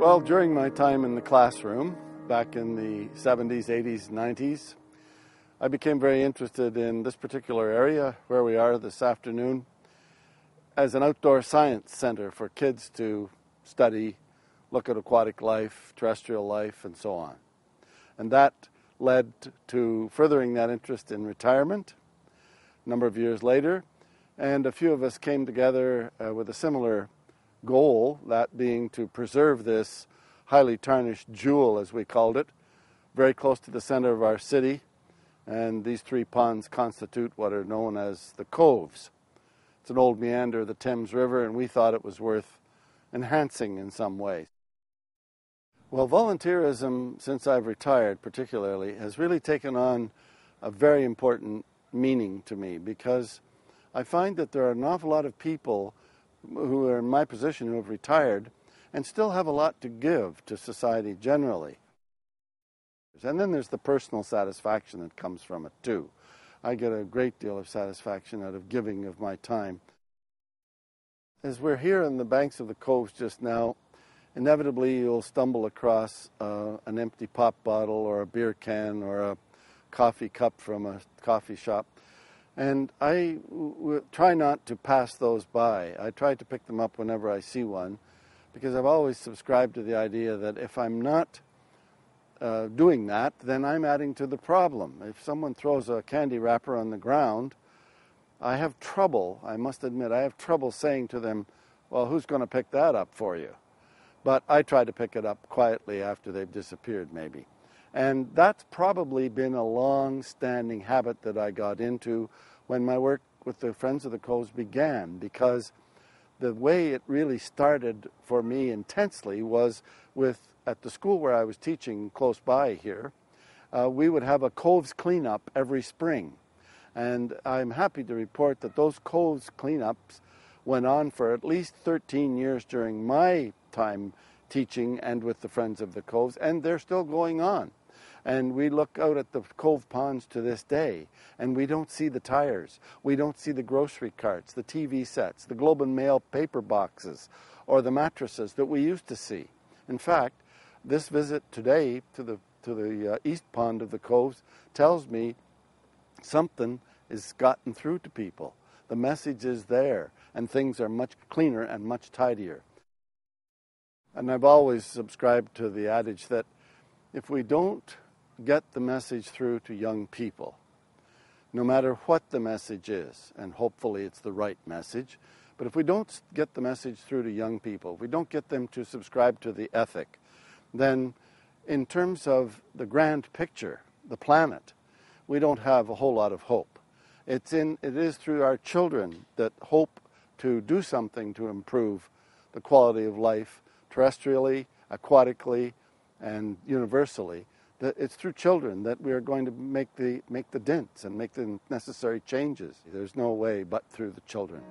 Well, during my time in the classroom, back in the 70s, 80s, 90s, I became very interested in this particular area where we are this afternoon as an outdoor science center for kids to study, look at aquatic life, terrestrial life, and so on. And that led to furthering that interest in retirement a number of years later, and a few of us came together with a similar goal, that being to preserve this highly tarnished jewel, as we called it, very close to the center of our city. And these three ponds constitute what are known as the coves. It's an old meander of the Thames River, and we thought it was worth enhancing in some way. Well, volunteerism, since I've retired particularly, has really taken on a very important meaning to me, because I find that there are an awful lot of people who are in my position who have retired and still have a lot to give to society generally. And then there's the personal satisfaction that comes from it too. I get a great deal of satisfaction out of giving of my time. As we're here on the banks of the coves just now, inevitably you'll stumble across an empty pop bottle or a beer can or a coffee cup from a coffee shop. And I try not to pass those by. I try to pick them up whenever I see one, because I've always subscribed to the idea that if I'm not doing that, then I'm adding to the problem. If someone throws a candy wrapper on the ground, I have trouble, I must admit, I have trouble saying to them, well, who's going to pick that up for you? But I try to pick it up quietly after they've disappeared, maybe. And that's probably been a long-standing habit that I got into when my work with the Friends of the Coves began, because the way it really started for me intensely was at the school where I was teaching close by here, we would have a coves cleanup every spring. And I'm happy to report that those coves cleanups went on for at least 13 years during my time teaching and with the Friends of the Coves, and they're still going on. And we look out at the cove ponds to this day, and we don't see the tires, we don't see the grocery carts, the TV sets, the Globe and Mail paper boxes, or the mattresses that we used to see. In fact, this visit today to the east pond of the coves tells me something has gotten through to people. The message is there, and things are much cleaner and much tidier. And I've always subscribed to the adage that if we don't get the message through to young people, no matter what the message is, and hopefully it's the right message, but if we don't get the message through to young people, if we don't get them to subscribe to the ethic, then in terms of the grand picture, the planet, we don't have a whole lot of hope. It is through our children that hope to do something to improve the quality of life terrestrially, aquatically, and universally. It's through children that we are going to make the dents and make the necessary changes. There's no way but through the children.